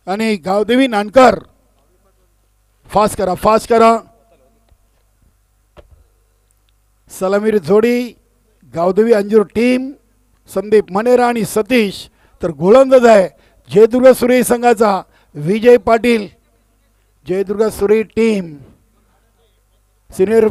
आणि गावदेवी नानकर फास्ट करा सलामीर जोडी गावदेवी अंजूर टीम संदीप मनेरा आणि सतीश तर गोलंदाज आहे जयदुर्गा सुरे संघाचा विजय पाटील जयदुर्गा सुरे टीम सिनियर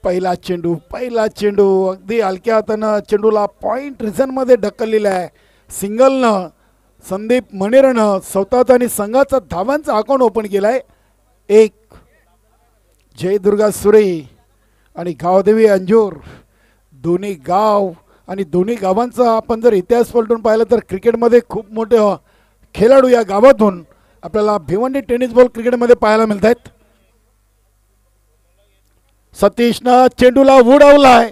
पहिला चेंडू अगदी हलक्या हातानं चेंडूला पॉइंट रिझन मध्ये ढकललेला आहे सिंगलनं संदीप मनेरनं स्वतःचा आणि संघाचा धावांचा अकाउंट ओपन केलाय एक जयदुर्गा सुरे आणि गावदेवी अंजूर दोन्ही गाव आणि दोन्ही गावांचा आपण जर इतिहास पलटून पाहिला तर क्रिकेटमध्ये खूप मोठे खेळाडू या गावातून आपल्याला भिवंडी टेनिस बॉल क्रिकेटमध्ये पाहायला मिळत आहेत सतीशनं चेंडूला उडवलाय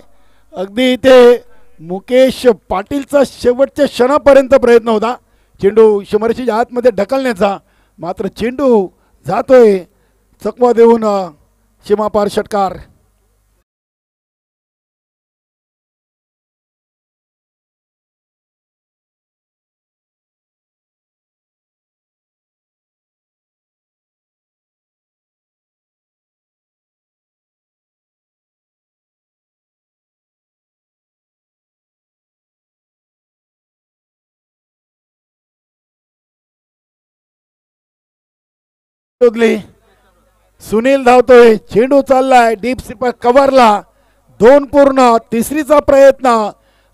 अगदी इथे मुकेश पाटीलचा शेवटच्या क्षणापर्यंत प्रयत्न होता चेंडू शमरशीच्या आतमध्ये ढकलण्याचा मात्र चेंडू जातोय चकवा देऊन सीमापार षटकार सुनील धावतोय चेंडू चाललाय डीप स्लीपर कव्हरला दोन पूर्ण तिसरीचा प्रयत्न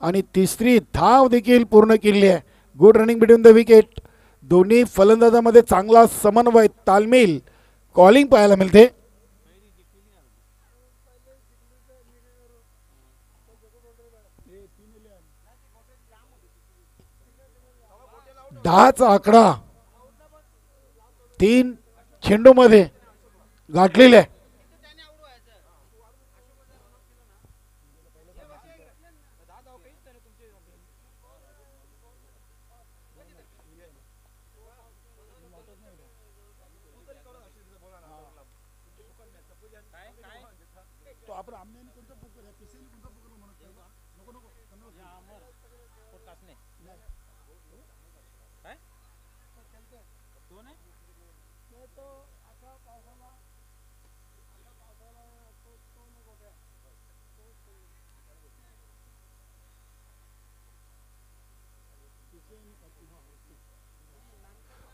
आणि तिसरी धाव देखील पूर्ण केली आहे good running between the wicket दोन्ही फलंदाजामध्ये चांगला समन्वय तालमेल कॉलिंग पाहायला मिळते दहाचा आकडा 3 चेंडू मध्ये गाठलेले आहे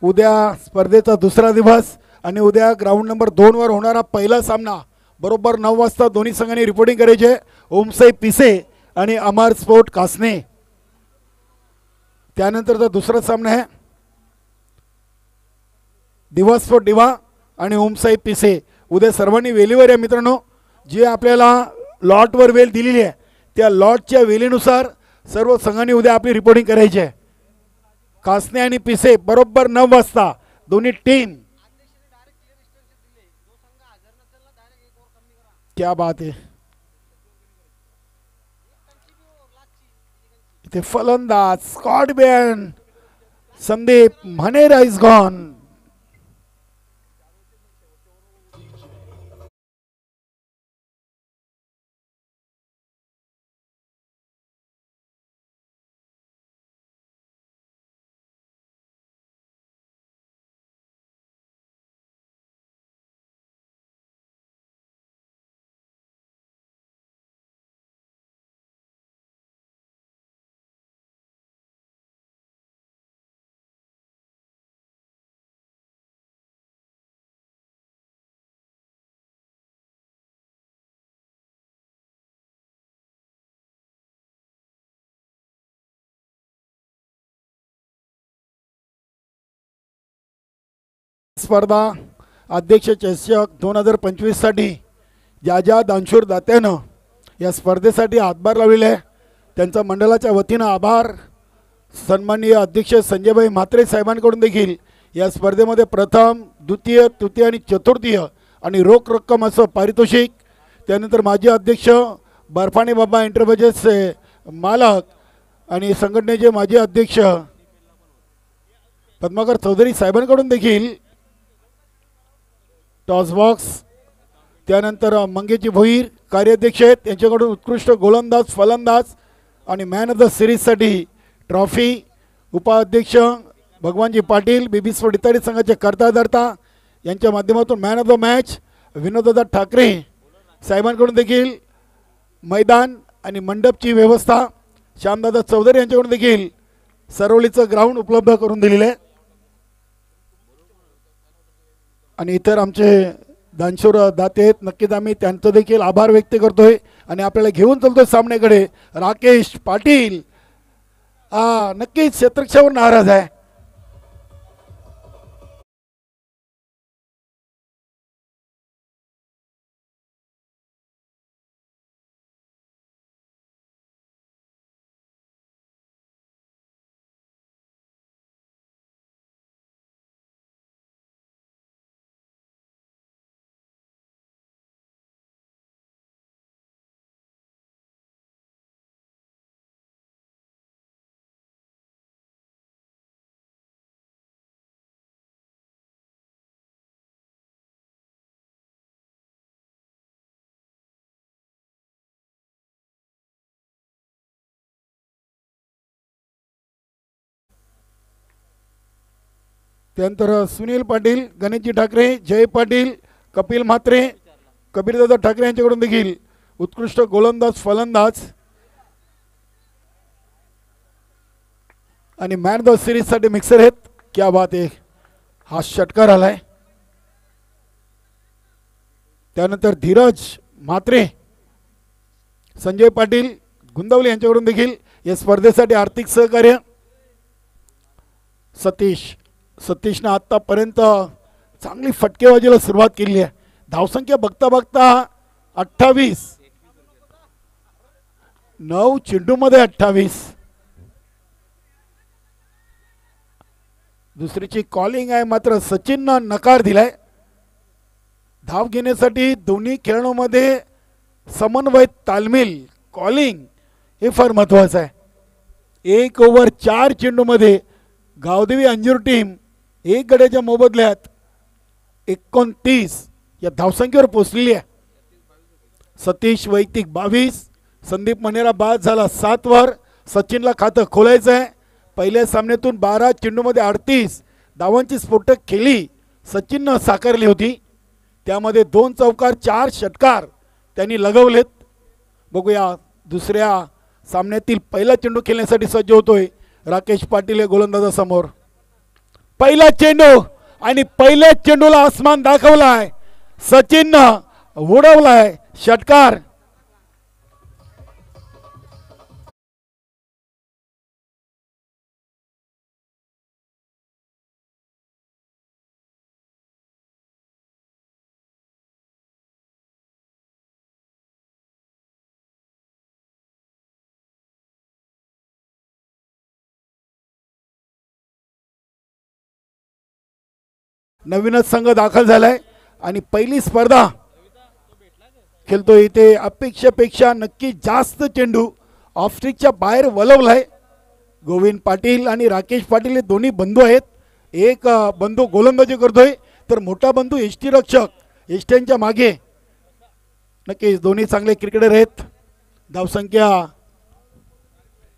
उद्या स्पर्धेचा दुसरा दिवस आणि उद्या ग्राउंड नंबर 2 वर होणारा पहिला सामना बरोबर 9 वाजता दोन्ही संघांनी रिपोर्टिंग करायचे ओमसाई पिसे आणि अमर स्पोर्ट कासने त्यानंतरचा दुसरा सामना आहे दिवस फॉर दिवा आणि ओमसाई पिसे उद्या सर्वांनी वेलीवर या मित्रांनो जे आपल्याला लॉटवर वेल दिलेली आहे त्या लॉटच्या वेलीनुसार सर्व संघांनी उद्या आपली रिपोर्टिंग करायची आहे कासने आणि पिसे बरोबर 9 वाजता दोन्ही टीम क्या बात है इथे फलंदाज स्कॉट बेन संदीप मनेरा इज गॉन स्पर्धा अध्यक्ष चषक 2025 साठी ज्या दानशूर दात्यानं या स्पर्धेसाठी हातभार लावलेले आहे त्यांचा मंडळाच्या वतीनं आभार सन्माननीय अध्यक्ष संजयभाई म्हात्रे साहेबांकडून देखील या स्पर्धेमध्ये प्रथम द्वितीय तृतीय आणि चतुर्थीय आणि रोख रक्कम असं पारितोषिक त्यानंतर माजी अध्यक्ष बर्फाने बाबा एंटरप्राइजेसचे मालक आणि संघटनेचे माजी अध्यक्ष पद्माकर चौधरी साहेबांकडून देखील टॉस बॉक्स. त्यानंतर मंगेशजी भोईर कार्याध्यक्ष आहेत, यांच्याकडून उत्कृष्ट गोलंदाज फलंदाज आणि मॅन ऑफ द सिरीजसाठी ट्रॉफी. उपाध्यक्ष भगवानजी पाटील बीबी स्पोर्ट इत्यादी संघाचे कर्ता धर्ता यांच्या माध्यमातून मॅन ऑफ द मॅच विनोददादा ठाकरे साहेबांकडून देखील मैदान आणि मंडपची व्यवस्था. श्यामदादा चौधरी यांच्याकडून देखील सरवलीचं ग्राउंड उपलब्ध करून दिलेलं आहे. आणि इतर आमचे दानशूर दाते आहेत, नक्कीच आम्ही त्यांचं देखील आभार व्यक्त करतोय. आणि आपल्याला घेऊन चालतोय सामन्याकडे राकेश पाटील. नक्कीच क्षेत्रक्षावर नाराज आहे. त्यानंतर सुनील पाटील, गणेशजी ठाकरे, जय पाटील, कपिल म्हात्रे, कबीरदादा ठाकरे यांच्याकडून देखील उत्कृष्ट गोलंदाज फलंदाज आणि मॅन ऑफ द सिरीजसाठी मिक्सर आहेत. क्या बात आहे, हा षटकार आलाय. त्यानंतर धीरज म्हात्रे, संजय पाटील गुंदवले यांच्याकडून देखील या स्पर्धेसाठी आर्थिक सहकार्य. सतीशने आतापर्यंत चांगली फटकेबाजीला सुरुवात केली आहे. धावसंख्या बघता बघता 28, 9 चेंडूमध्ये 28. दुसरीची कॉलिंग आहे, मात्र सचिननं नकार दिलाय. धाव घेण्यासाठी दोन्ही खेळाडूंमध्ये समन्वय, तालमेल, कॉलिंग हे फार महत्त्वाचं आहे. 1 ओव्हर 4 चेंडूमध्ये गावदेवी अंजूर टीम 1 गड्याच्या मोबदल्यात 29 या धावसंख्येवर पोहोचलेली आहे. सतीश वैयक्तिक 22, संदीप मनेरा बाद झाला 7 वर. सचिनला खातं खोलायचं आहे. पहिल्या सामन्यातून 12 चेंडूमध्ये 38 धावांची स्फोटक खेळी सचिननं साकारली होती. त्यामध्ये 2 चौकार 4 षटकार त्यांनी लगवलेत. बघूया दुसऱ्या सामन्यातील पहिला चेंडू खेळण्यासाठी सज्ज होतोय राकेश पाटील या गोलंदाजासमोर. पहिला चेंडू आणि पहिल्या चेंडूला आसमान दाखवलाय, सचिननं उडवलाय षटकार. नवीनच संघ दाखल झालाय आणि पहिली स्पर्धा खेळतोय. इथे अपेक्षेपेक्षा नक्की जास्त चेंडू ऑफस्ट्रिकच्या बाहेर वळवलाय. गोविंद पाटील आणि राकेश पाटील हे दोन्ही बंधू आहेत. एक बंधू गोलंदाजी करतोय तर मोठा बंधू यष्टीरक्षक यष्ट्यांच्या मागे. नक्कीच दोन्ही चांगले क्रिकेटर आहेत. धावसंख्या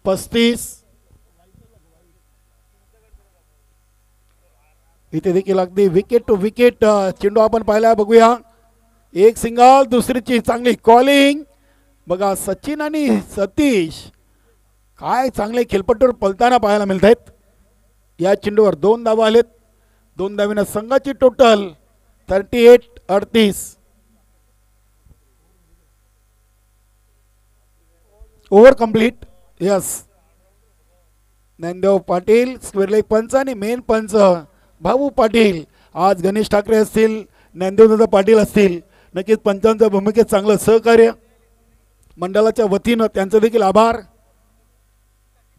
35. इथे देखील अगदी विकेट टू विकेट चेंडू आपण पाहिला. बघूया एक सिंगल, दुसरीची चांगली कॉलिंग. बघा सचिन आणि सतीश काय चांगले खेळपट्टूवर पलताना पाहायला मिळत आहेत. या चेंडूवर 2 धावा आलेत. 2 धावीनं संघाची total 38-38. Over complete. Yes, Dnyandev Patil square leg पंच आणि मेन पंच भाऊ पाटील. आज गणेश ठाकरे असतील, ज्ञानदेवदादा पाटील असतील. नक्कीच पंचांच्या भूमिकेत चांगलं सहकार्य. मंडळाच्या वतीनं त्यांचं देखील आभार.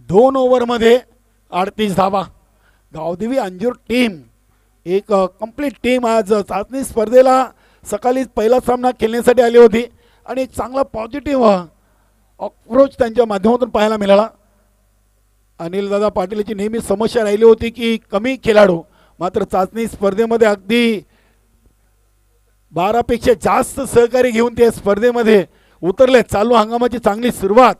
2 ओव्हरमध्ये 38 धावा. गावदेवी अंजूर टीम एक कंप्लीट टीम आज चाचणी स्पर्धेला सकाळी पहिला सामना खेळण्यासाठी आली होती आणि चांगला पॉझिटिव्ह अप्रोच त्यांच्या माध्यमातून पाहायला मिळाला. अनिलदादा पाटीलची नेहमी समस्या राहिली होती की कमी खेळाडू, मात्र चाचणी स्पर्धेमध्ये अगदी 12 पेक्षा जास्त सहकारी घेऊन ते स्पर्धेमध्ये उतरले. चालू हंगामाची चांगली सुरुवात.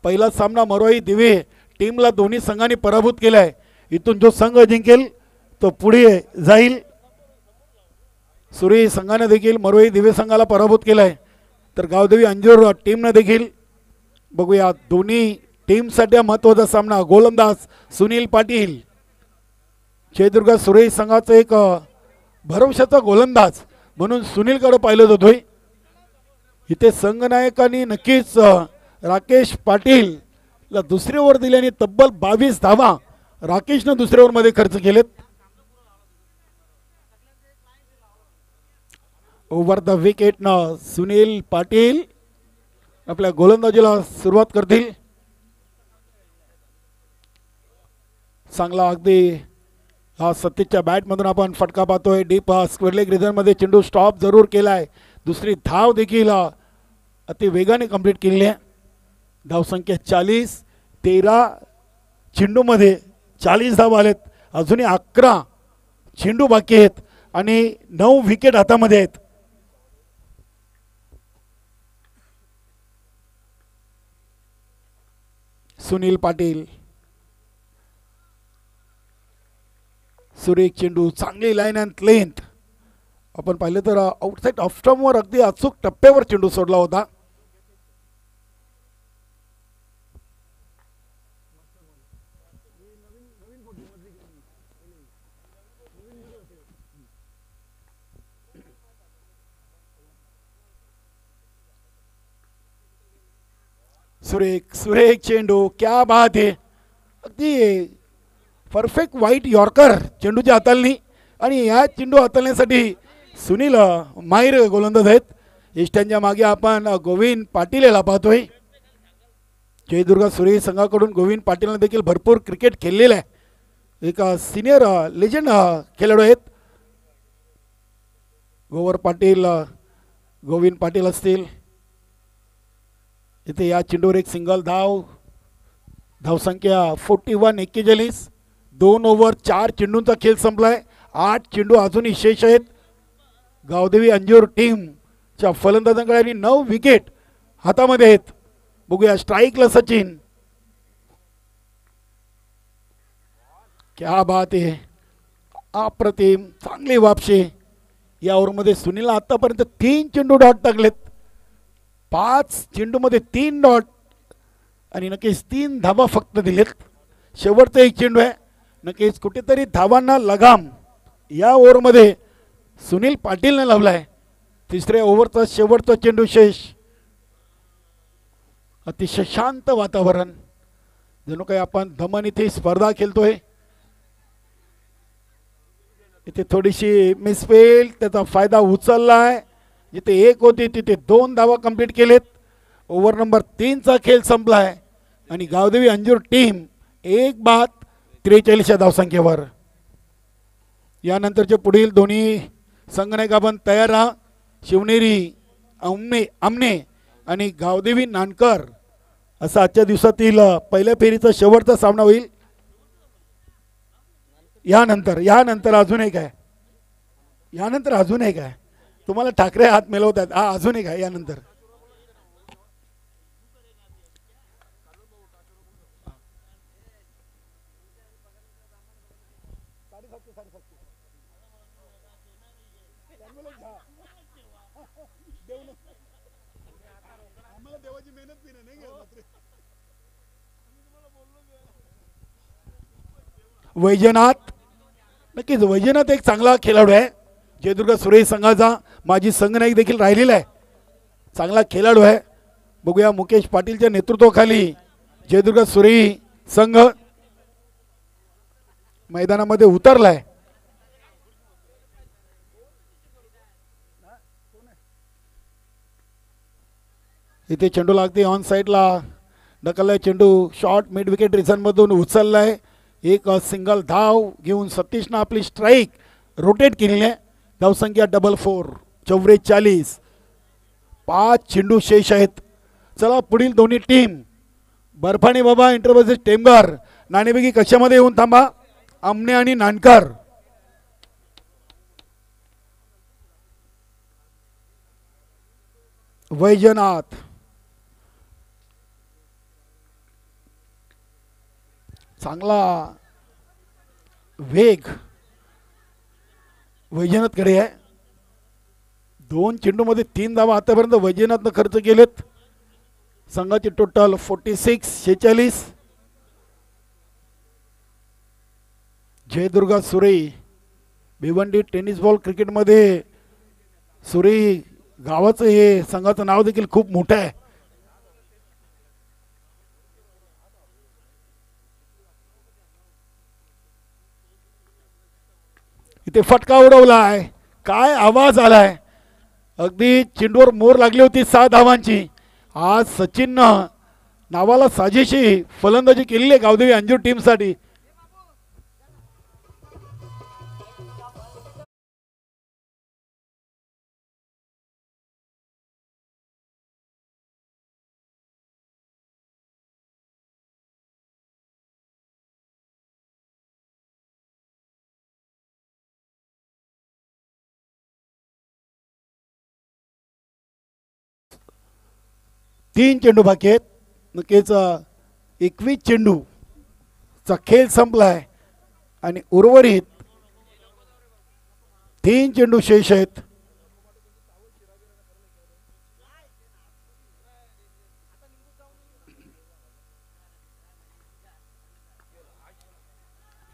पहिला सामना मरोई दिवे टीमला दोन्ही संघांनी पराभूत केलाय. इथून जो संघ जिंकेल तो पुढे जाईल. सुरी संघाने देखील मरोई दिवे संघाला पराभूत केलाय. तर गावदेवी अंजूर टीमने देखील बघूया. दोन्ही टीमसाठी महत्त्वाचा सामना. गोलंदाज सुनील पाटील. जयदुर्ग सुरेश संघाचा एक भरवशाचा गोलंदाज म्हणून सुनीलकडे पाहिलं जातोय. इथे संघनायकांनी नक्कीच राकेश पाटील ला दुसरी ओव्हर दिल्याने तब्बल 22 धावा राकेशने दुसऱ्या ओव्हरमध्ये खर्च केलेत. ओव्हर द विकेटनं सुनील पाटील आपल्या गोलंदाजीला सुरुवात करतील. चांगला अगदी हा सतीशच्या बॅटमधून आपण फटका पाहतोय. डीप स्क्वेअर लेग रिझनमध्ये चेंडू स्टॉप जरूर केलाय. दुसरी धाव देखील अति वेगाने कंप्लीट केली आहे. धावसंख्या 40. 13 चेंडूमध्ये 40 धावा आलेत. अजूनही 11 चेंडू बाकी आहेत आणि 9 विकेट हातामध्ये आहेत. सुनील पाटील. सुरेख चेंडू. चांगली लाईन अँड लेंथ. आपण पाहिलं तर आउटसाइड ऑफ स्टंपवर अगदी अचूक टप्प्यावर चेंडू सोडला होता. सुरेख सुरेख चेंडू. क्या बात आहे. अगदी परफेक्ट व्हाईट यॉर्कर चेंडूच्या हाताळणी. आणि या चेंडू हाताळण्यासाठी सुनील माहिर गोलंदाज आहेत. इष्टांच्या मागे आपण गोविंद पाटील याला पाहतोय. जयदुर्ग सुरेश संघाकडून गोविंद पाटीलने देखील भरपूर क्रिकेट खेळलेलं आहे. एक सिनियर लेजंड खेळाडू आहेत. गोवर पाटील गोविंद पाटील असतील. इथे या चेंडूवर एक सिंगल धाव. धावसंख्या 41. 2 ओव्हर 4 चेंडूंचा खेळ संपलाय. 8 चेंडू अजूनही शेष आहेत. गावदेवी अंजूर टीमच्या फलंदाजांकडे आणि 9 विकेट हातामध्ये आहेत. बघूया स्ट्राईकला सचिन. क्या बात आहे. अप्रतिम. चांगली वापशी. या ओव्हरमध्ये सुनीलला आतापर्यंत 3 चेंडू डॉट टाकलेत. 5 चेंडूमध्ये 3 डॉट आणि नक्कीच 3 धावा फक्त दिलेत. शेवटचा एक चेंडू आहे. नक्कीच कुठेतरी धावांना लगाम या ओव्हरमध्ये सुनील पाटीलने लावलाय. तिसऱ्या ओव्हरचा शेवटचा चेंडू शेष. अतिशय शांत वातावरण. जणू काही आपण धमन इथे स्पर्धा खेळतोय. इथे थोडीशी मिसफील्ड. त्याचा फायदा उचललाय. जिथे 1 होती तिथे 2 धावा कंप्लीट केलेत. ओव्हर नंबर 3चा खेळ संपलाय आणि गावदेवी अंजूर टीम 1 बाद 43 धावसंख्येवर. यानंतरचे पुढील दोन्ही संघनायक आपण तयार राहा. शिवनेरी आमने आणि गावदेवी नानकर असा आजच्या दिवसातील पहिल्या फेरीचा शेवटचा सामना होईल. यानंतर अजून एक आहे. तुम्हाला ठाकरे हात मिळवतात. अजून एक आहे यानंतर. वैजनाथ. नक्कीच वैजनाथ एक चांगला खेळाडू आहे. जयदुर्ग सुरेश संघाचा माजी संघनायक देखील राहिलेला आहे. चांगला खेळाडू आहे. बघूया मुकेश पाटीलच्या नेतृत्वाखाली जयदुर्ग सुरेश संघ मैदानामध्ये उतरलाय. इथे चेंडू लागते. ऑन साईडला ढकललाय चेंडू. शॉर्ट मिड विकेट रिझनमधून उचललाय. एक सिंगल धाव घेऊन सतीशनं आपली स्ट्राईक रोटेट केली आहे. धावसंख्या 44. 44. 5 चेंडू शेष आहेत. चला पुढील दोन्ही टीम. बर्फाणी बाबा इंटरव्हर्सेस टेमघर. नाणेबेगी कशामध्ये येऊन थांबा. आमने आणि नानकर. वैजनाथ चांगला वेग वैजनाथकडे आहे. 2 चेंडूमध्ये 3 धावा आतापर्यंत वैजनाथनं खर्च केलेत. संघाची टोटल 46. जयदुर्गा सुरई भिवंडी टेनिस बॉल क्रिकेटमध्ये सुरई गावाचं हे संघाचं नाव देखील खूप मोठं आहे. इथे फटका उडवलाय. काय आवाज आलाय. अगदी चेंडूवर मोर लागली होती 6 धावांची. आज सचिननं नावाला साजेशी फलंदाजी केलेली आहे गावदेवी अंजूर टीमसाठी. तीन चेंडू बाकी आहेत. नक्कीच 21 चेंडूचा खेळ संपलाय आणि उर्वरित 3 चेंडू शेष आहेत.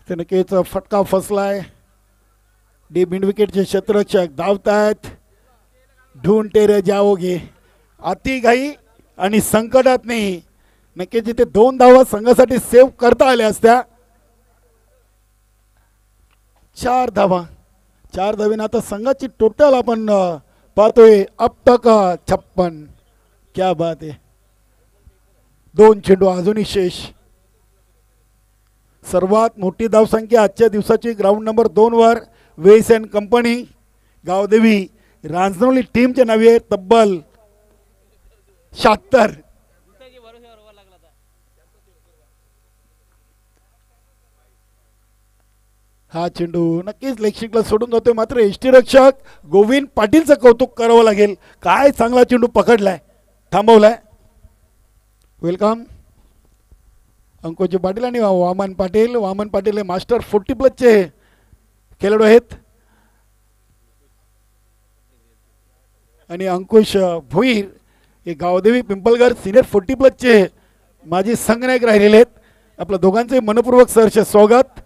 नक्कीच फटका फसलाय. D mid विकेटचे क्षेत्ररक्षक धावतायत. ढूंढते रे जाओगे. अति घाई आणि संकटात नाही. नक्कीच जिथे 2 धावा संघासाठी सेव्ह करता आल्या असत्या. 4 धावा. 4 धावेने आता संघाची टोटल आपण पाहतोय अब तक 56. क्या बात आहे. 2 चेंडू अजूनही शेष. सर्वात मोठी धावसंख्या आजच्या दिवसाची ग्राउंड नंबर 2 वर वेस अँड कंपनी गावदेवी रांजनवली टीमच्या नावे आहे. तब्बल 76. हा चेंडू नक्कीच लेगशिकला सोडून जातोय. मात्र यष्टीरक्षक गोविंद पाटीलचं कौतुक करावं लागेल. काय चांगला चेंडू पकडलाय. थांबवलाय. वेलकम अंकुश पाटील आणि वामन पाटील. वामन पाटील हे मास्टर 40+ खेळाडू आहेत आणि अंकुश भोईर हे गावदेवी पिंपलघर सिनियर 40+ माजी संघनायक राहिलेले आहेत. आपल्या दोघांचे मनपूर्वक सहर्ष स्वागत.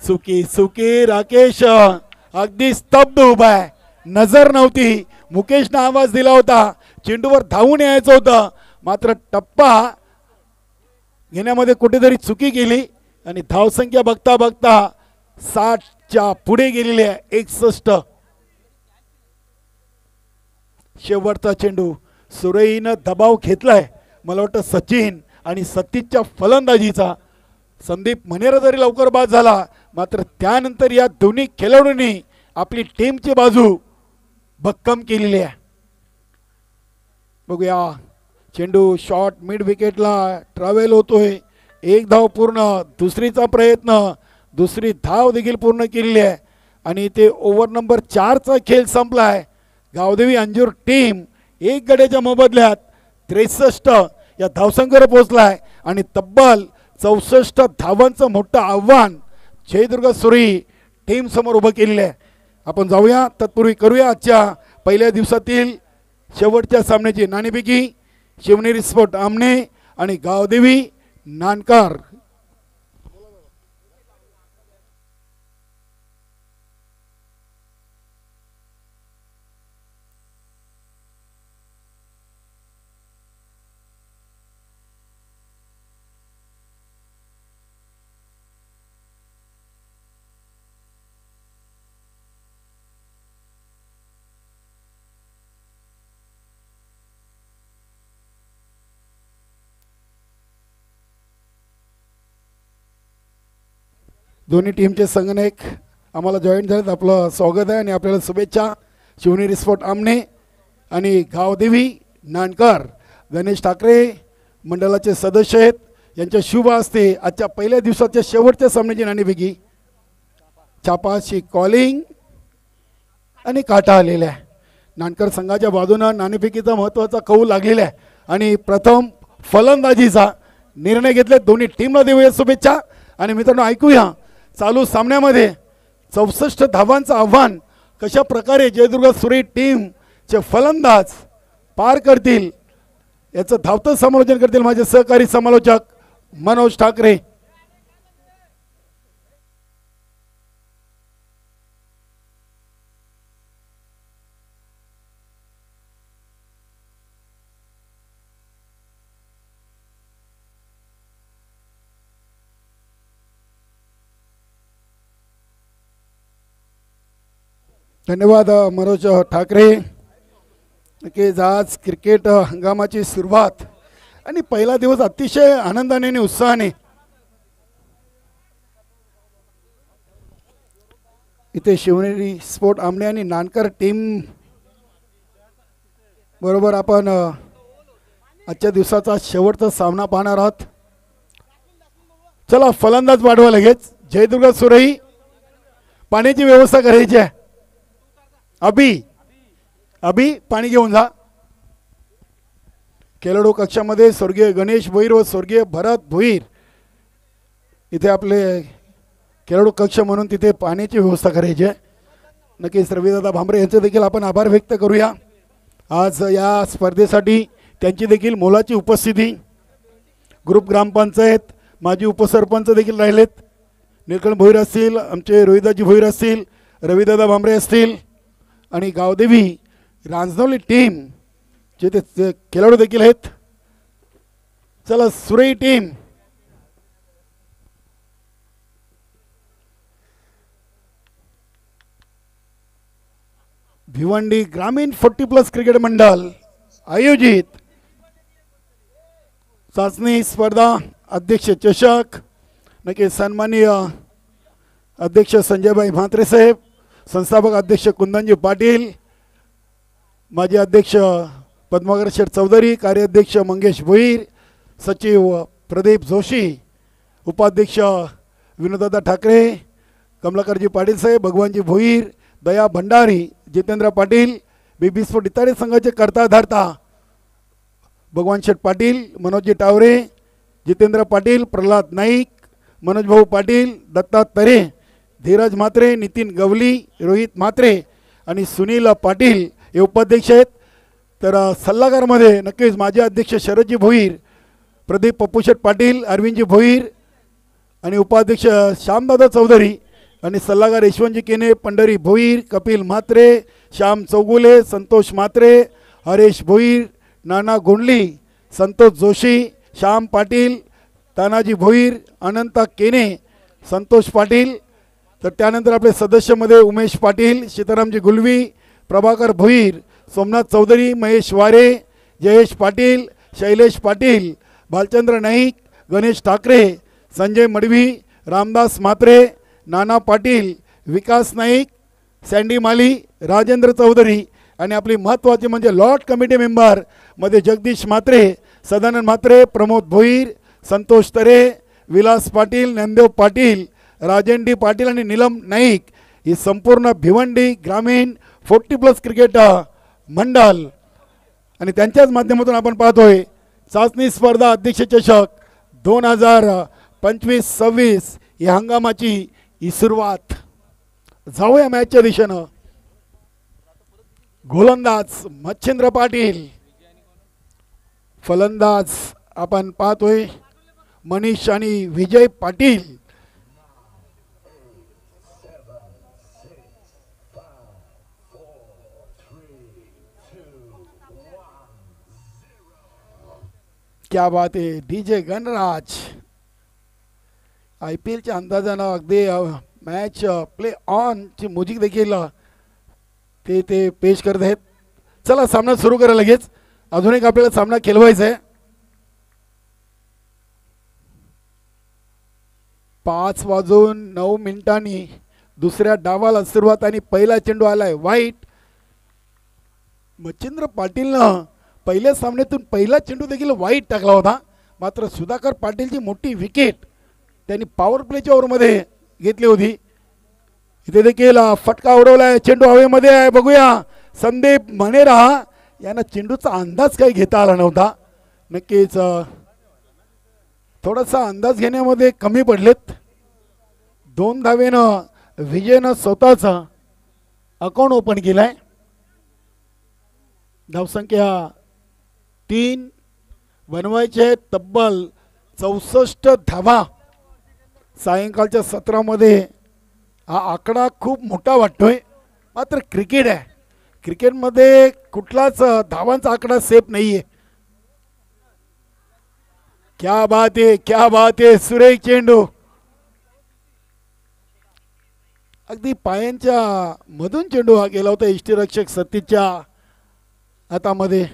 सुकी राकेश अगदी स्तब्ध उभा आहे. नजर नव्हती. मुकेशने आवाज दिला होता चेंडूवर धावून यायचं होतं. मात्र टप्पा घेण्यामध्ये कुठेतरी चुकी केली आणि धावसंख्या बघता बघता 60च्या पुढे गेलेली आहे. 61. शेवटचा चेंडू. सुरईनं दबाव घेतलाय. मला वाटतं सचिन आणि सतीशच्या फलंदाजीचा. संदीप मनेरा जरी लवकर बाद झाला मात्र त्यानंतर या दोन्ही खेळाडूंनी आपली टीमची बाजू भक्कम केलेली आहे. बघूया चेंडू शॉट मिड विकेटला ट्रॅव्हल होतोय. 1 धाव पूर्ण. दुसरीचा प्रयत्न. दुसरी धाव देखील पूर्ण केलेली आहे आणि ते ओव्हर नंबर 4चा खेळ संपलाय. गावदेवी अंजूर टीम 1 गड्याच्या मोबदल्यात 63 या धावसंख्येवर पोहोचलाय आणि तब्बल 64 धावांचं मोठं आव्हान जयदुर्गा सुरई टीम समोर उभं केलेलं आहे. आपण जाऊया. तत्पूर्वी करूया आजच्या पहिल्या दिवसातील शेवटच्या सामन्याची नाणेफेकी. शिवनेरी स्पोर्ट आमने आणि गावदेवी नानकार. दोन्ही टीमचे संघनायक आम्हाला जॉईन झालेत. आपलं स्वागत आहे आणि आपल्याला शुभेच्छा. शिवनेरी स्पोर्ट आमने आणि गावदेवी नानकर गणेश ठाकरे मंडळाचे सदस्य आहेत. यांच्या शुभ हस्ते आजच्या पहिल्या दिवसाच्या शेवटच्या सामन्याची नाणेफेकी. छापाशी कॉलिंग आणि काटा आलेल्या आहे. नानकर संघाच्या बाजूनं नाणेफेकीचा महत्त्वाचा कौल लागलेला आहे आणि प्रथम फलंदाजीचा निर्णय घेतले. दोन्ही टीमला देऊया शुभेच्छा. आणि मित्रांनो ऐकूया चालू सामन्यामध्ये 64 धावांचं आव्हान कशा प्रकारे जयदुर्ग सुरई टीमचे फलंदाज पार करतील याचं धावतं समालोचन करतील माझे सहकारी समालोचक मनोज ठाकरे. धन्यवाद मनोज ठाकरे. नक्कीच आज क्रिकेट हंगामाची सुरुवात आणि पहिला दिवस अतिशय आनंदाने आणि उत्साहाने इथे शिवनेरी स्पोर्ट आमने आणि नानकर टीम बरोबर आपण आजच्या दिवसाचा शेवटचा सामना पाहणार आहोत. चला फलंदाज पाठवा लगेच. जयदुर्ग सुरई पाण्याची व्यवस्था करायची आहे. अभि पाणी घेऊन जा. खेळाडू कक्षामध्ये स्वर्गीय गणेश भोईर व स्वर्गीय भरत भोईर इथे आपले खेळाडू कक्ष म्हणून तिथे पाण्याची व्यवस्था करायची आहे. नक्कीच रविदादा भांबरे यांचे देखील आपण आभार व्यक्त करूया. आज या स्पर्धेसाठी त्यांची देखील मोलाची उपस्थिती. ग्रुप ग्रामपंचायत माजी उपसरपंच देखील राहिलेत. निळकंठ भोईर असतील, आमचे रोहिदाजी भोईर असतील, रविदादा भांबरे असतील आणि गावदेवी रांजनवली टीम जे ते खेळाडू देखील आहेत. चला सुरई टीम भिवंडी ग्रामीण 40+ क्रिकेट मंडळ आयोजित चाचणी स्पर्धा अध्यक्ष चषक. नक्की सन्माननीय अध्यक्ष संजयभाई म्हात्रे साहेब, संस्थापक अध्यक्ष कुंदनजी पाटील, माजी अध्यक्ष पद्माकर शेठ चौधरी, कार्याध्यक्ष मंगेश भोईर, सचिव प्रदीप जोशी, उपाध्यक्ष विनोददादा ठाकरे, कमलाकरजी पाटील साहेब, भगवानजी भोईर, दया भंडारी, जितेंद्र पाटील, बीबी स्पोर्ट इत्यादी संघाचे कर्ता धारता भगवान शेठ पाटील, मनोजजी टावरे, जितेंद्र पाटील, प्रल्हाद नाईक, मनोज भाऊ पाटील, दत्ता तरे, धीरज म्हात्रे, नितीन गवली, रोहित म्हात्रे आणि सुनील पाटील हे उपाध्यक्ष आहेत. तर सल्लागारमध्ये नक्कीच माजी अध्यक्ष शरदजी भोईर, प्रदीप पप्पूशेठ पाटील, अरविंदजी भोईर आणि उपाध्यक्ष श्यामदादा चौधरी आणि सल्लागार यशवंतजी केने, पंढरी भोईर, कपिल म्हात्रे, श्याम चौगुले, संतोष म्हात्रे, हरेश भोईर, नाना गोंडली, संतोष जोशी, श्याम पाटील, तानाजी भोईर, अनंता केने, संतोष पाटील. तर त्यानंतर आपले सदस्यामध्ये उमेश पाटील, सीतारामजी गुलवी, प्रभाकर भोईर, सोमनाथ चौधरी, महेश वारे, जयेश पाटील, शैलेश पाटील, भालचंद्र नाईक, गणेश ठाकरे, संजय मडवी, रामदास म्हात्रे, नाना पाटील, विकास नाईक, सँडी माली, राजेंद्र चौधरी आणि आपली महत्त्वाची म्हणजे लॉट कमिटी मेंबर मध्ये जगदीश म्हात्रे, सदानंद म्हात्रे, प्रमोद भोईर, संतोष तरे, विलास पाटील, ज्ञानदेव पाटील, राजेंडी पाटील आणि नीलम नाईक ही संपूर्ण भिवंडी ग्रामीण 40+ क्रिकेट मंडळ आणि त्यांच्याच माध्यमातून आपण पाहतोय चाचणी स्पर्धा अध्यक्ष चषक 2025-26 या हंगामाची ही सुरुवात. जाऊया मॅचच्या दिशेनं. गोलंदाज मच्छिंद्र पाटील, फलंदाज आपण पाहतोय मनीष आणि विजय पाटील. क्या बात आहे. डीजे गणराज IPLच्या अंदाजानं अगदी मॅच प्ले ऑन ची म्युझिक देखील ते पेश करत आहेत. चला सामना सुरू करा लगेच. अजून एक आपल्याला सामना खेळवायचा आहे. 5:09 दुसऱ्या डावाला सुरुवात आणि पहिला चेंडू आलाय वाईट. मच्छिंद्र पाटीलनं पहिल्या सामन्यातून पहिला चेंडू देखील वाईट टाकला होता. मात्र सुधाकर पाटीलची मोठी विकेट त्यांनी पॉवर प्लेच्या ओव्हरमध्ये घेतली होती. इथे देखील फटका उडवलाय. चेंडू हवेमध्ये आहे. बघूया संदीप मणेरा यांना चेंडूचा अंदाज काही घेता आला नव्हता. नक्कीच थोडासा अंदाज घेण्यामध्ये कमी पडलेत. 2 धावेनं विजयनं स्वतःचा अकाउंट ओपन केलाय. धावसंख्या 3 बनवायचे तब्बल 64 धावा. सायंकाळच्या सत्रामध्ये हा आकडा खूप मोठा वाटतोय. मात्र क्रिकेट आहे, क्रिकेटमध्ये कुठलाच धावांचा आकडा सेफ नाहीये. क्या बात आहे, क्या बात आहे. सुरेख चेंडू अगदी पायांच्या मधून चेंडू हा गेला होता यष्टीरक्षक सतीशच्या हातामध्ये.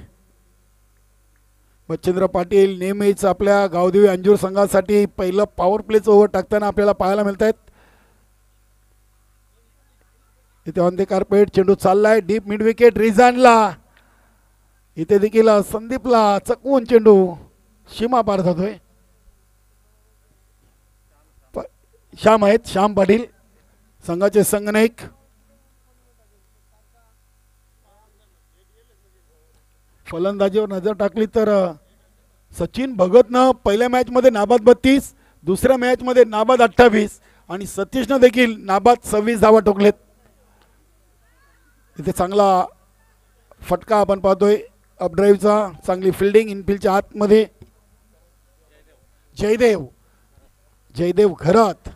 मच्छिंद्र पाटील नेहमीच आपल्या गावदेवी अंजूर संघासाठी पहिलं पॉवर प्लेचं ओव्हर टाकताना आपल्याला पाहायला मिळत आहेत. इथे ऑन द कार्पेट चेंडू चाललाय डीप मिड विकेट रिझानला. इथे देखील संदीपला चकवून चेंडू सीमा पार जातोय. श्याम आहेत, श्याम पाटील संघाचे संघनायक. फलंदाजीवर नजर टाकली तर सचिन भगतनं पहिल्या मॅच मध्ये नाबाद 32, दुसऱ्या मॅच मध्ये नाबाद 28 आणि सतीशनं देखील नाबाद 26 धावा ठोकलेत. इथे चांगला फटका आपण पाहतोय अपड्राईव्हचा. चांगली फिल्डिंग इनफिल्डच्या आतमध्ये. जयदेव जयदेव घरात.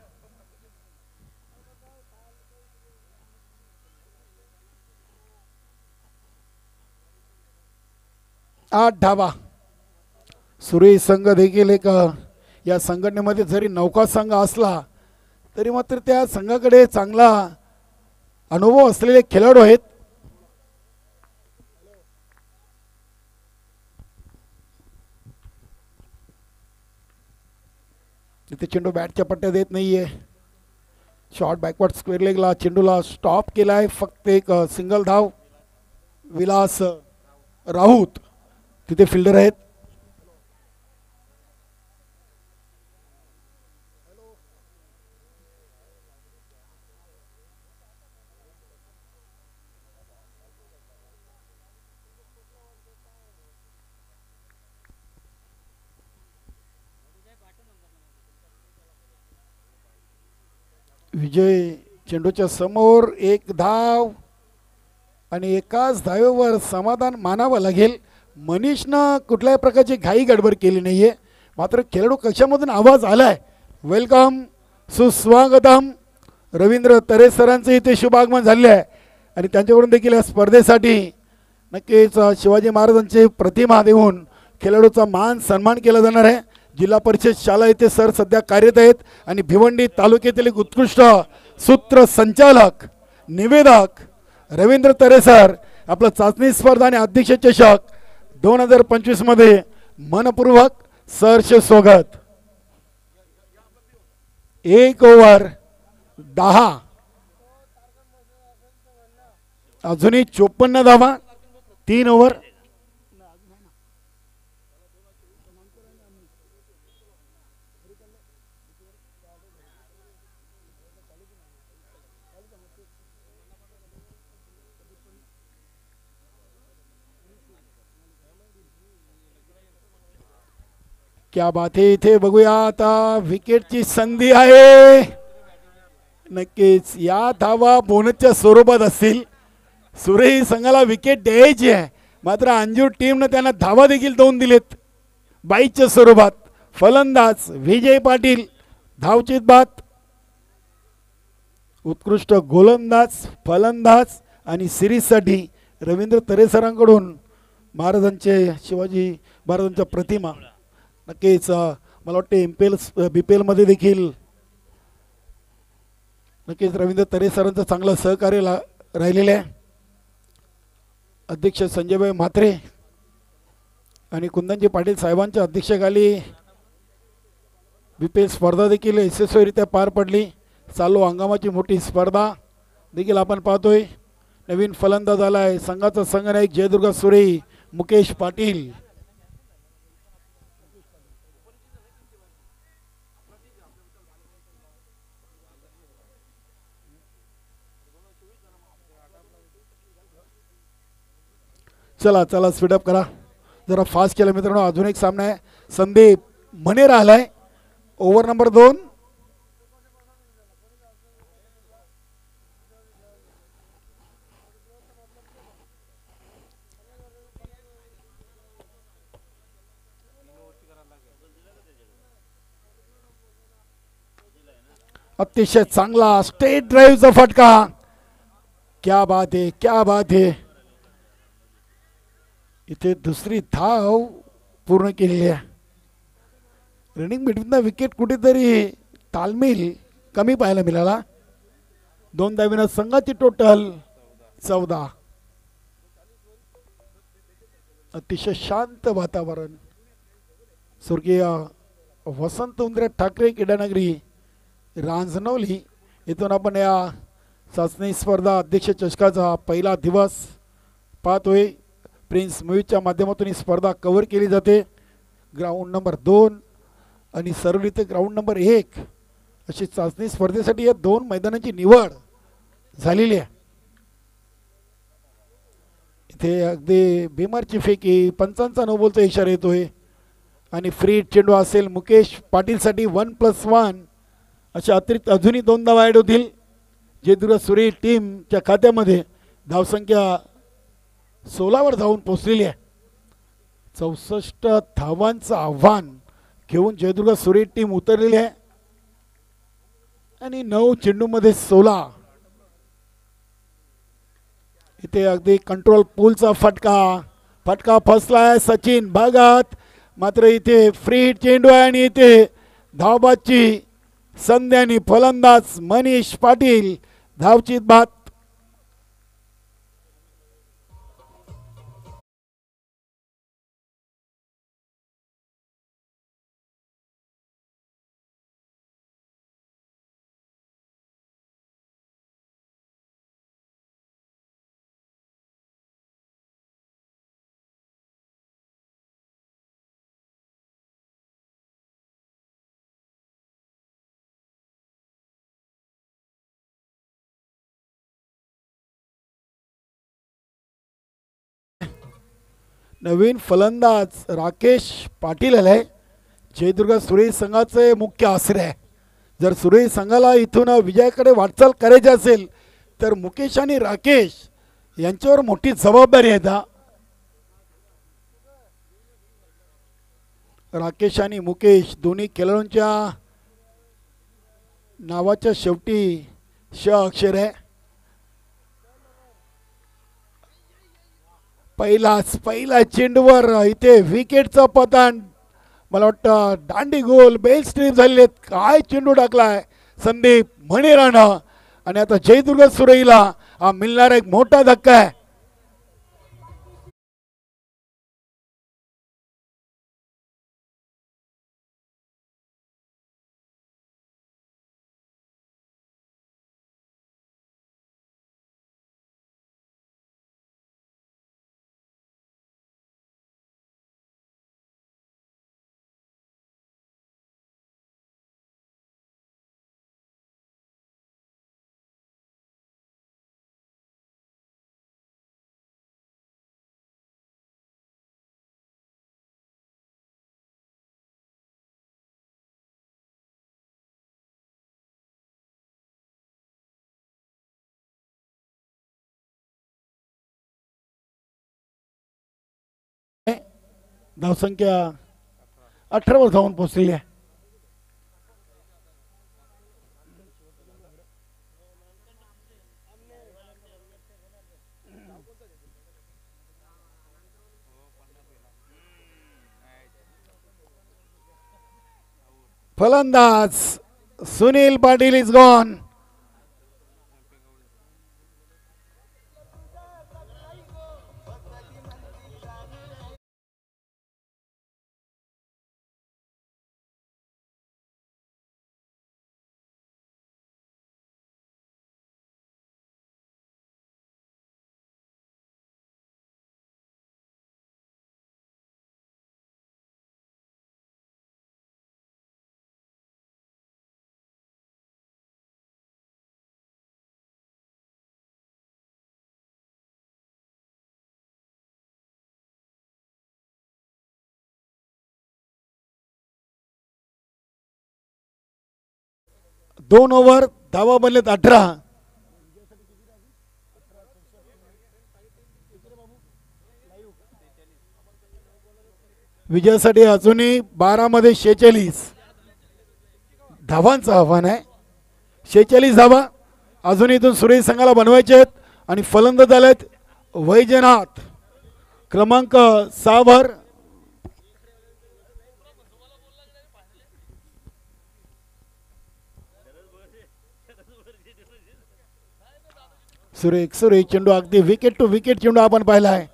आठ धावा. सुरेश संघ देखील एक या संघटनेमध्ये जरी नौका संघ असला तरी मात्र त्या संघाकडे चांगला अनुभव असलेले खेळाडू आहेत. तिथे चेंडू बॅटच्या पट्ट्यात येत नाहीये. शॉर्ट बॅकवर्ड स्क्वेअर लेगला चेंडूला स्टॉप केलाय. फक्त एक सिंगल धाव. विलास राऊत तिथे फिल्डर आहेत. विजय चेंडूच्या समोर एक धाव आणि एकाच धावेवर समाधान मानावं लागेल. मनीषनं कुठल्याही प्रकारची घाई गडबड केली नाहीये. मात्र खेळाडू कक्षामधून आवाज आलाय वेलकम सुस्वागतम. रवींद्र तरे सरांचं इथे शुभागमन झाले आहे आणि त्यांच्याकडून देखील या स्पर्धेसाठी नक्कीच शिवाजी महाराजांची प्रतिमा देऊन खेळाडूचा मान सन्मान केला जाणार आहे. जिल्हा परिषद शाळा येथे सर सध्या कार्यरत आहेत आणि भिवंडी तालुक्यातील एक उत्कृष्ट सूत्रसंचालक निवेदक रवींद्र तरे सर आपलं चाचणी स्पर्धा आणि अध्यक्ष चषक 2025 मध्ये मनपूर्वक सरचे स्वागत. 1 ओव्हर 10 अजूनही 54 धावा 3 ओव्हर. क्या बात आहे. इथे बघूया आता विकेटची संधी आहे. नक्कीच या धावा बोनसच्या स्वरूपात असतील. सुरेश संघाला विकेट द्यायची आहे मात्र अंजूर टीमनं त्यांना धावा देखील देऊन दिलेत 22च्या स्वरूपात. फलंदाज विजय पाटील धावचीत बाद. उत्कृष्ट गोलंदाज फलंदाज आणि सिरीजसाठी रवींद्र तरे सरांकडून महाराजांचे शिवाजी महाराजांच्या प्रतिमा. नक्कीच मला वाटते BPL मध्ये देखील नक्कीच रवींद्र तरे सरांचं चांगलं सहकार्य राहिलेलं आहे. अध्यक्ष संजयभाई म्हात्रे आणि कुंदनजी पाटील साहेबांच्या अध्यक्षतेखाली BPL स्पर्धा देखील यशस्वीरित्या पार पडली. चालू हंगामाची मोठी स्पर्धा देखील आपण पाहतोय. नवीन फलंदाज आलाय संघाचा संघनायक जयदुर्गा सुरे मुकेश पाटील. चला चला स्पीडअप करा, जरा फास्ट केलं मित्रांनो. अजून एक सामना आहे. संदीप मनेर आलाय ओव्हर नंबर 2. अतिशय चांगला स्टेट ड्राईव्हचा फटका. क्या बात आहे, क्या बात आहे. इथे दुसरी धाव पूर्ण केलेली आहे. रनिंग बिटवीन द विकेट कुठेतरी तालमील कमी पाहायला मिळाला. 2 धावीनं संघाची टोटल 14. अतिशय शांत वातावरण. स्वर्गीय वसंत उंद्रे ठाकरे क्रीडानगरी रांजणवली इथून आपण या चाचणी स्पर्धा अध्यक्ष चषकाचा पहिला दिवस पाहतोय. प्रिन्स मूवीच्या माध्यमातून ही स्पर्धा कव्हर केली जाते. ग्राउंड नंबर 2 आणि सरवली ते ग्राउंड नंबर 1 अशी चाचणी स्पर्धेसाठी या 2 मैदानाची निवड झालेली आहे. इथे अगदी बेमारची फेकी, पंचांचा नो बॉलचा इशारा येतोय आणि फ्री चेंडू असेल मुकेश पाटीलसाठी 1+1 अशा अतिरिक्त अजूनही 2 धावा ॲड होतील. जयदुर्ग सुरेश टीमच्या खात्यामध्ये धावसंख्या 16वर जाऊन पोहोचलेली आहे. 64 धावांचं आव्हान घेऊन जयदुर्ग सुरेश टीम उतरलेली आहे आणि 9 चेंडूमध्ये 16. इथे अगदी कंट्रोल पूलचा फटका फसलाय सचिन भागात. मात्र इथे फ्री हिट चेंडू आहे आणि इथे धावबादची संधी आणि फलंदाज मनीष पाटील धावचीत बाद. नवीन फलंदाज राकेश पाटील आलाय. जयदुर्ग सुरेश संघाचे मुख्य आश्रय आहे. जर सुरेश संघाला इथून विजयाकडे वाटचाल करायची असेल तर मुकेश आणि राकेश यांच्यावर मोठी जबाबदारी आहे. राकेश आणि मुकेश दोन्ही खेळाडूंच्या नावाच्या शेवटी श अक्षर आहे. पहिला चेंडूवर इथे विकेटचं पतन. मला वाटतं दांडी गोल बेल स्ट्रीप झालेले आहेत. काय चेंडू टाकलाय संदीप मणिरानं आणि आता जयदुर्ग सुरेईला हा मिळणारा एक मोठा धक्का आहे. धावसंख्या 18वर जाऊन पोहोचलेली आहे. फलंदाज Sunil Patil is gone. 2 over धावा बनलेत 18. विजयासाठी अजूनही 12 मध्ये 46 धावांचं आव्हान आहे. 46 धावा अजून इथून सुरेश संघाला बनवायचे आहेत आणि फलंदाज झालेत वैजनाथ क्रमांक 6 वर. सुरेख चेंडू अगदी विकेट टू विकेट चेंडू आपण पाहिलाय.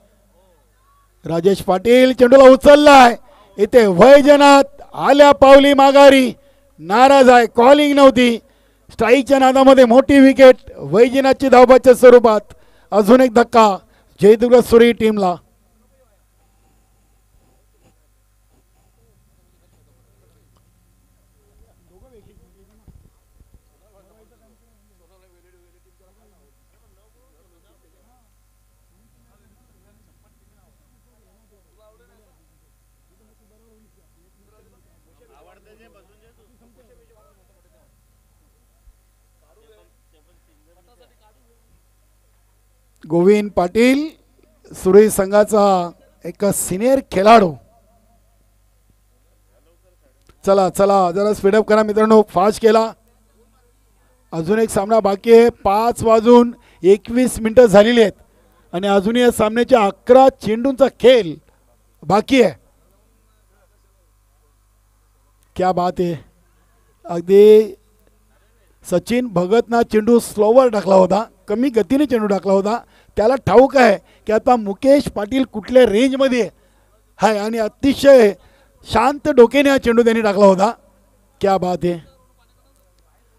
राजेश पाटील चेंडूला उचललाय. इथे वैजनाथ आल्या पावली माघारी, नाराज आहे, कॉलिंग नव्हती. स्ट्राईकच्या नादामध्ये मोठी विकेट वैजनाथची धावबाच्या स्वरूपात. अजून एक धक्का जयदुर्ग सुरी टीमला. गोविंद पाटील सुरेश संघाचा एक सिनियर खेळाडू. चला चला जरा स्पीडअप करा मित्रांनो, फास्ट केला. अजून एक सामना बाकी आहे. 5 वाजून 21 मिनिटं झालेली आहेत आणि अजूनही या सामन्याच्या 11 चेंडूंचा खेळ बाकी आहे. क्या बात आहे. अगदी सचिन भगतना चेंडू स्लोवर टाकला होता, कमी गतीने चेंडू टाकला होता. त्याला ठाऊक आहे की आता मुकेश पाटील कुठल्या रेंजमध्ये आहे आणि अतिशय शांत डोक्याने हा चेंडू त्यांनी टाकला होता. क्या बात आहे.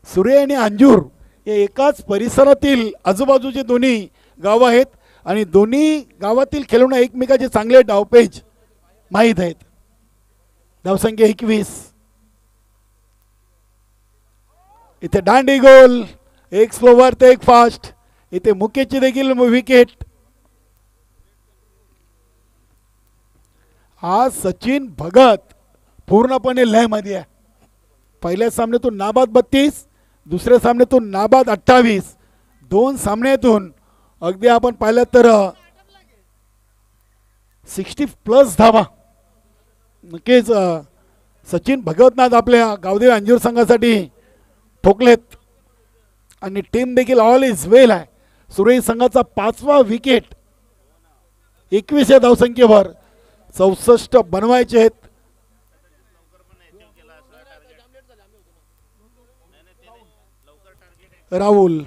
सुरे आणि अंजूर हे एकाच परिसरातील आजूबाजूचे दोन्ही गावं आहेत आणि दोन्ही गावातील खेळाडूंना एकमेकाचे चांगले डावपेच माहीत आहेत. धावसंख्या 21. इथे दांडी गोल, एक स्लोवर तर एक फास्ट. इथे मुकेशची देखील विकेट. आज सचिन भगत पूर्णपणे लयमध्ये आहे. पहिल्या सामन्यातून नाबाद 32, दुसऱ्या सामन्यातून नाबाद 28. 2 सामन्यातून अगदी आपण पाहिलं तर 60+ धावा. नक्कीच सचिन भगतनाथ आपल्या गावदेवी अंजूर संघासाठी ठोकलेत आणि टीम देखील ऑल इज वेल आहे. सुरेश संघाचा 5वा विकेट. 21 या धावसंख्येवर 64 बनवायचे आहेत. राहुल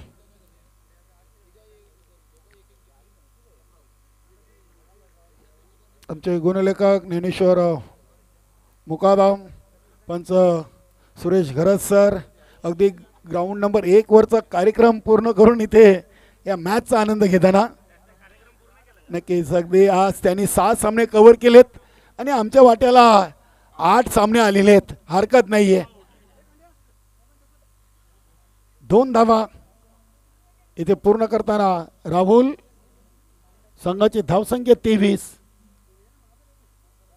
आमचे गुणलेखक ज्ञानेश्वर मुकादम, पंच सुरेश घरत सर अगदी ग्राउंड नंबर 1 वरचा कार्यक्रम पूर्ण करून इथे या मॅचचा आनंद घेताना. नक्कीच अगदी आज त्यांनी 7 सामने कव्हर केलेत आणि आमच्या वाट्याला 8 सामने आलेले आहेत. हरकत नाहीये. 2 धावा इथे पूर्ण करताना राहुल. संघाची धावसंख्या 23.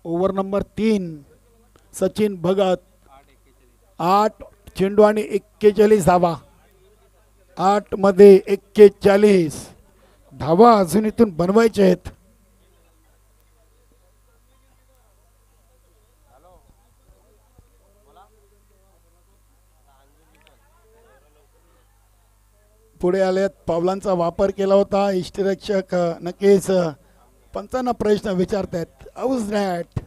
ओव्हर नंबर 3 सचिन भगत 8 चेंडू आणि 41 धावा. 8 मध्ये 41 धावा अजून इथून बनवायचे आहेत. पुढे आल्यात पावलांचा वापर केला होता. इष्टरक्षक नक्कीच पंचांना प्रश्न विचारतात. House that.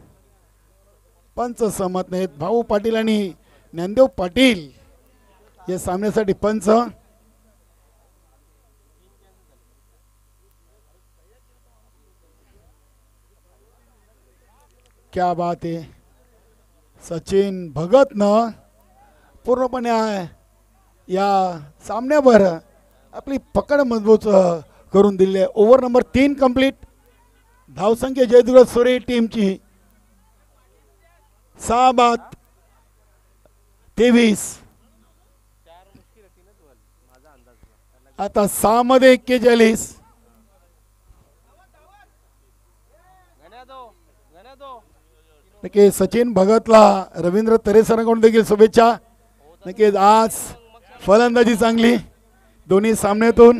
पंच सहमत नाहीत. भाऊ पाटील आणि ज्ञानदेव पाटील या सामन्यासाठी पंच. क्या बात आहे. सचिन भगतनं पूर्णपणे या सामन्यावर आपली पकड मजबूत करून दिली आहे. Over number 3 complete. धावसंख्या जयदुर्ग सुरे टीमची 6 बाद 23. आता 6 मध्ये 41. नक्की सचिन भगतला रवींद्र तरेसरांकडून देखील शुभेच्छा. नक्कीच आज फलंदाजी चांगली दोन्ही सामन्यातून.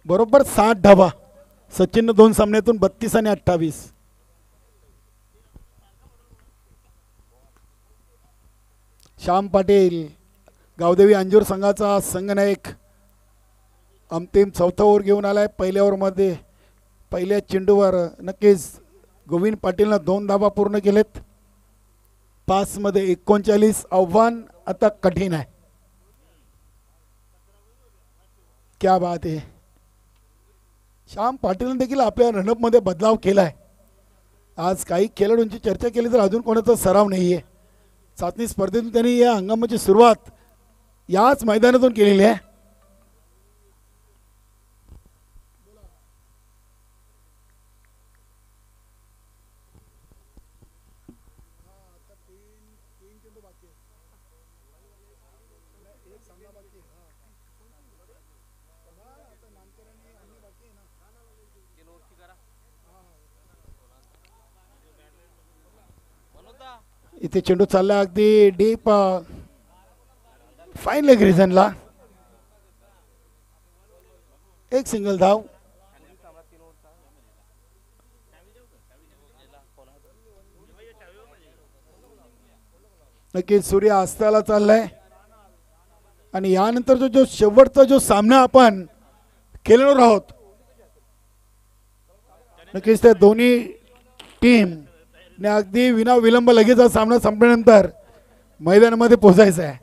बरोबर 60 धावा सचिननं 2 सामन्यातून 32 आणि 28. श्याम पाटील गावदेवी अंजूर संघाचा संघनायक अंतिम चौथा ओव्हर घेऊन आलाय. पहिल्या ओव्हरमध्ये पहिल्या चेंडूवर नक्कीच गोविंद पाटीलनं 2 धावा पूर्ण केलेत. 5 मध्ये 39. आव्हान आता कठीण आहे. क्या बात आहे. श्याम पाटीलने देखील आपल्या रणअपमध्ये बदलाव केलाय. आज काही खेळाडूंची चर्चा केली तर अजून कोणाचा सराव नाहीये. चाचणी स्पर्धेतून त्यांनी या हंगामाची सुरुवात याच मैदानातून केलेली आहे. इथे चेंडू चालला अगदी डीप फाईन लेग रिजनला. एक सिंगल धाव. नक्कीच सूर्य अस्ताला चाललाय आणि यानंतर जो शेवटचा जो सामना आपण खेळणार आहोत नक्कीच त्या दोन्ही टीम ने अगदी विना विलंब लगेच सामना संपल्यानंतर मैदानामध्ये पोहोचायचं आहे.